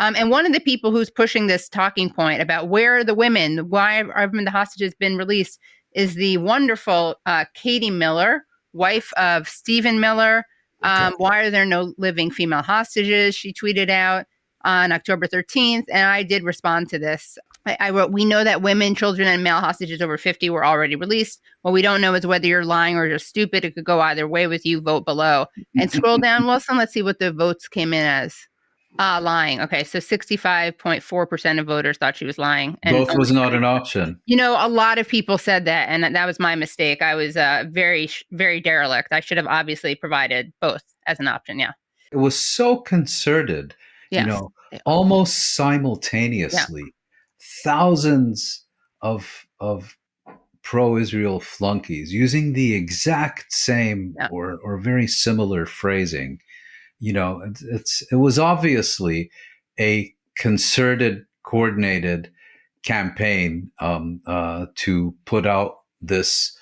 And one of the people who's pushing this talking point about where are the women, why haven't the hostages been released, is the wonderful Katie Miller, wife of Stephen Miller. Why are there no living female hostages? She tweeted out on October 13th, and I did respond to this. I wrote, we know that women, children, and male hostages over 50 were already released. What we don't know is whether you're lying or just stupid. It could go either way with you. Vote below. And scroll down, Wilson. Let's see what the votes came in as. Lying. Okay, so 65.4% of voters thought she was lying. And both was not an option. A lot of people said that, and that was my mistake. I was very, very derelict. I should have obviously provided both as an option. Yeah. It was so concerted, yes. Almost simultaneously. Yeah. Thousands of pro-Israel flunkies using the exact same or very similar phrasing. It was obviously a concerted, coordinated campaign to put out this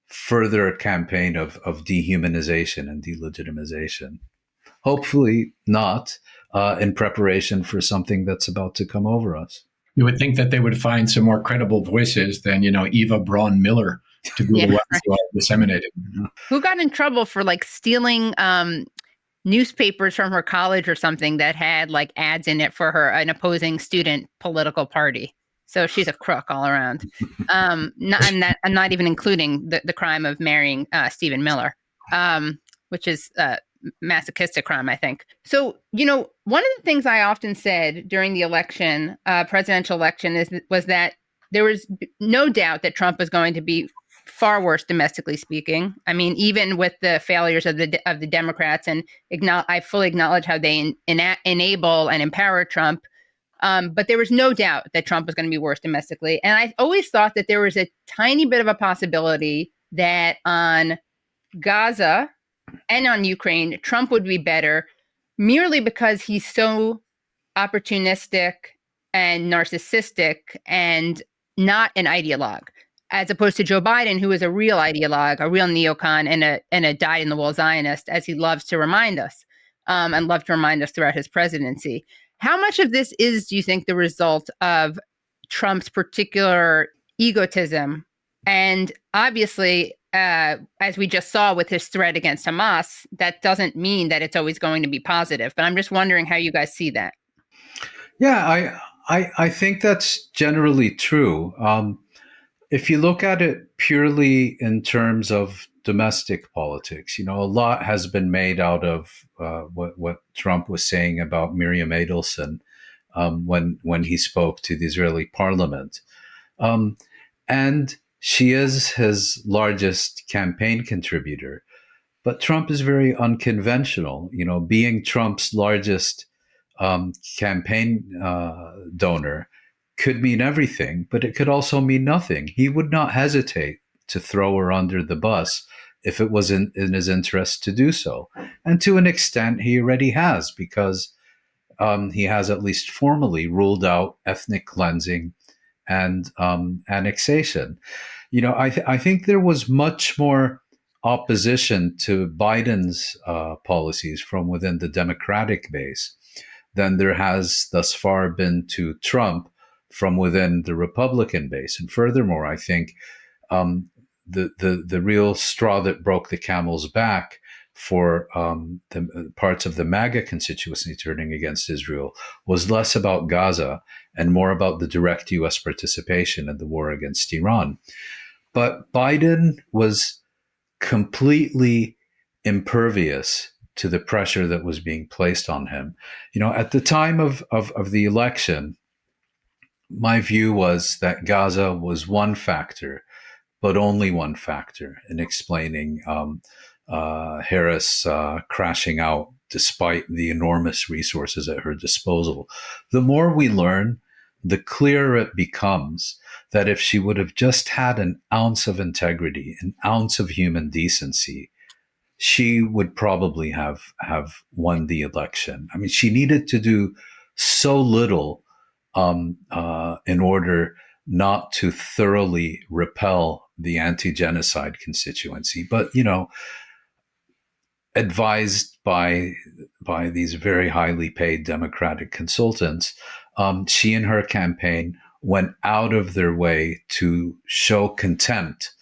further campaign of dehumanization and delegitimization. Hopefully not in preparation for something that's about to come over us. You would think that they would find some more credible voices than, Eva Braun Miller to be the ones who are disseminated. Who got in trouble for stealing newspapers from her college or something that had ads in it for an opposing student political party. So she's a crook all around. I'm not even including the crime of marrying Stephen Miller, which is a masochistic crime, I think. So, one of the things I often said during the election, presidential election, was that there was no doubt that Trump was going to be far worse domestically speaking. I mean, even with the failures of the Democrats, and I fully acknowledge how they enable and empower Trump. But there was no doubt that Trump was going to be worse domestically. And I always thought that there was a tiny bit of a possibility that on Gaza and on Ukraine, Trump would be better merely because he's so opportunistic and narcissistic and not an ideologue, as opposed to Joe Biden, who is a real ideologue, a real neocon, and a dyed-in-the-wool Zionist, as he loves to remind us, and loved to remind us throughout his presidency. How much of this is, do you think, the result of Trump's particular egotism? And obviously, as we just saw with his threat against Hamas, that doesn't mean that it's always going to be positive. But I'm just wondering how you guys see that. Yeah, I think that's generally true. If you look at it purely in terms of domestic politics, a lot has been made out of what Trump was saying about Miriam Adelson when he spoke to the Israeli parliament. And she is his largest campaign contributor. But Trump is very unconventional. Being Trump's largest campaign donor could mean everything, but it could also mean nothing. He would not hesitate to throw her under the bus if it was in his interest to do so. And to an extent, he already has, because he has at least formally ruled out ethnic cleansing and annexation. I think there was much more opposition to Biden's policies from within the Democratic base than there has thus far been to Trump from within the Republican base. And furthermore, I think the real straw that broke the camel's back for the parts of the MAGA constituency turning against Israel was less about Gaza and more about the direct U.S. participation in the war against Iran. But Biden was completely impervious to the pressure that was being placed on him. At the time of the election, my view was that Gaza was one factor, but only one factor in explaining Harris crashing out despite the enormous resources at her disposal. The more we learn, the clearer it becomes that if she would have just had an ounce of integrity, an ounce of human decency, she would probably have won the election. I mean, she needed to do so little in order not to thoroughly repel the anti-genocide constituency. But, advised by these very highly paid Democratic consultants, she and her campaign went out of their way to show contempt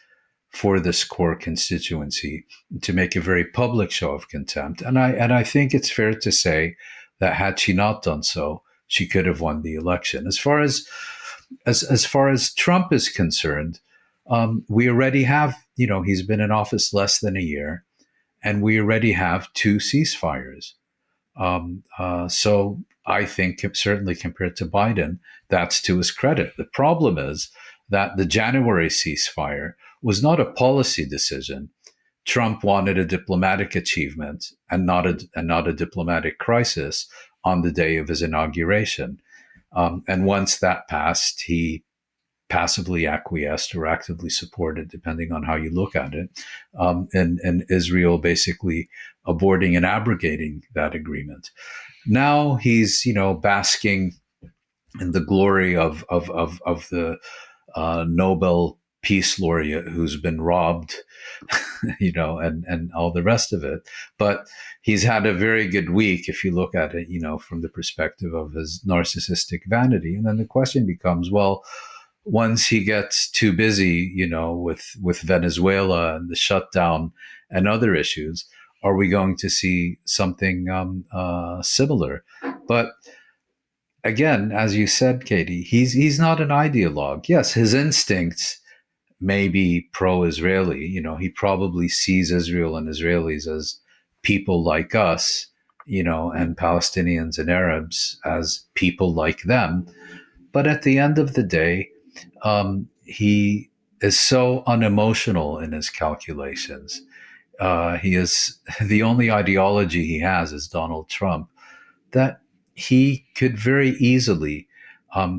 for this core constituency, to make a very public show of contempt. And I think it's fair to say that had she not done so, she could have won the election. As far as Trump is concerned, we already have, he's been in office less than a year, and we already have 2 ceasefires. So I think certainly compared to Biden, that's to his credit. The problem is that the January ceasefire was not a policy decision. Trump wanted a diplomatic achievement and not a diplomatic crisis on the day of his inauguration. And once that passed, he passively acquiesced or actively supported, depending on how you look at it, and Israel basically aborting and abrogating that agreement. Now he's, basking in the glory of the Nobel Peace Laureate who's been robbed, and all the rest of it. But he's had a very good week if you look at it, from the perspective of his narcissistic vanity. And then the question becomes, well, once he gets too busy, with Venezuela and the shutdown and other issues, are we going to see something similar? But again, as you said, Katie, he's not an ideologue. Yes, his instincts may be pro-Israeli. He probably sees Israel and Israelis as people like us, and Palestinians and Arabs as people like them. But at the end of the day, he is so unemotional in his calculations. He is the only ideology he has is Donald Trump, that he could very easily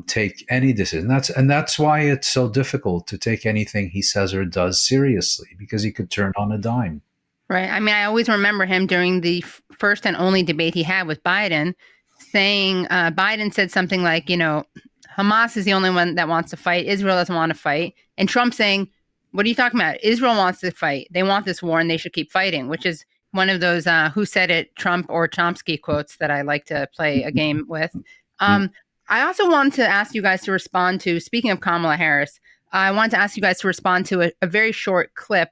take any decision. That's why it's so difficult to take anything he says or does seriously, because he could turn on a dime. Right. I mean, I always remember him during the first and only debate he had with Biden saying, Biden said something like, Hamas is the only one that wants to fight. Israel doesn't want to fight. And Trump saying, what are you talking about? Israel wants to fight. They want this war and they should keep fighting, which is one of those who said it, Trump or Chomsky quotes that I like to play a game with. I also wanted to ask you guys to respond to, speaking of Kamala Harris, I wanted to ask you guys to respond to a very short clip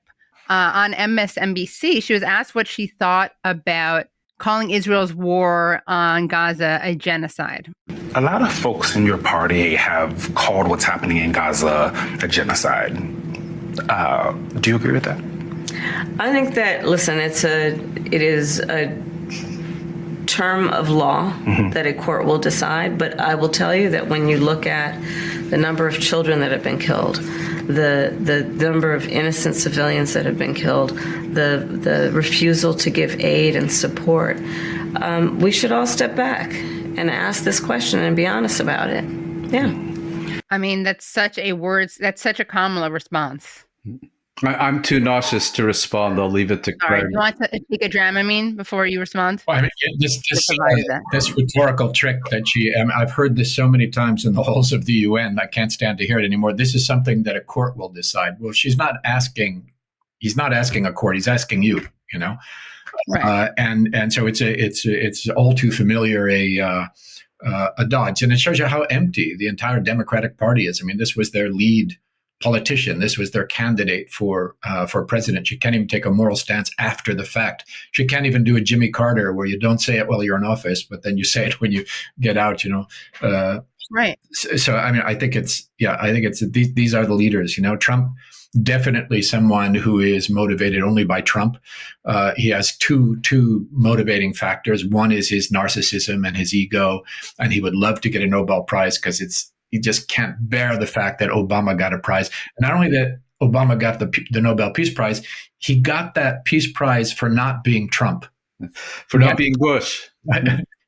on MSNBC. She was asked what she thought about calling Israel's war on Gaza a genocide. A lot of folks in your party have called what's happening in Gaza a genocide. Do you agree with that? I think that, listen, it is a term of law that a court will decide, but I will tell you that when you look at the number of children that have been killed, the number of innocent civilians that have been killed, the refusal to give aid and support, we should all step back and ask this question and be honest about it. Yeah. I mean, that's such a Kamala response. I'm too nauseous to respond. I'll leave it to Craig. Do you want to take a Dramamine before you respond? Well, I mean, this rhetorical trick that I've heard this so many times in the halls of the UN, I can't stand to hear it anymore. This is something that a court will decide. Well, he's not asking a court, he's asking you, Right. And so it's all too familiar a dodge. And it shows you how empty the entire Democratic Party is. I mean, this was their lead politician. This was their candidate for president. She can't even take a moral stance after the fact. She can't even do a Jimmy Carter where you don't say it while you're in office, but then you say it when you get out, Right. So, I mean, I think it's these are the leaders, Trump, definitely someone who is motivated only by Trump. He has two motivating factors. One is his narcissism and his ego, and he would love to get a Nobel Prize because he just can't bear the fact that Obama got a prize. And not only that Obama got the Nobel Peace Prize, he got that Peace Prize for not being Trump. For not being Bush.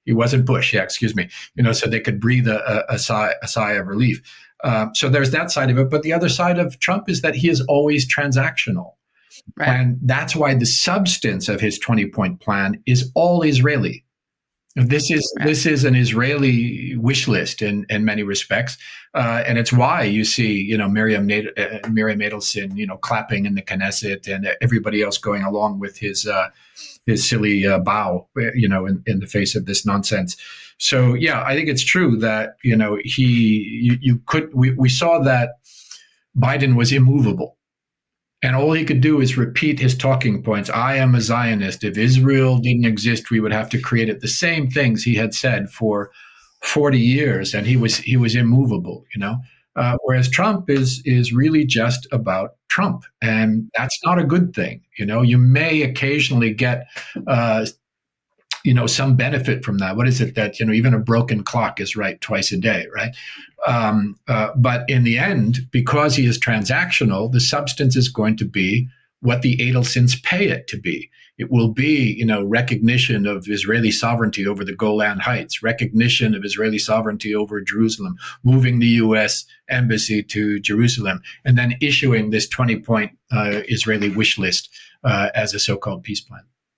He wasn't Bush, excuse me. So they could breathe a sigh of relief. So there's that side of it. But the other side of Trump is that he is always transactional. Right. And that's why the substance of his 20-point plan is all Israeli. This is an Israeli wish list in many respects, and it's why you see Miriam Adelson clapping in the Knesset and everybody else going along with his silly bow, in the face of this nonsense. So yeah, I think it's true that we saw that Biden was immovable. And all he could do is repeat his talking points. I am a Zionist. If Israel didn't exist, we would have to create it. The same things he had said for 40 years, and he was immovable, whereas Trump is really just about Trump. And that's not a good thing. You may occasionally get, some benefit from that. What is it that, even a broken clock is right twice a day, right? But in the end, because he is transactional, the substance is going to be what the Adelsons pay it to be. It will be, recognition of Israeli sovereignty over the Golan Heights, recognition of Israeli sovereignty over Jerusalem, moving the U.S. embassy to Jerusalem, and then issuing this 20-point Israeli wish list as a so-called peace plan.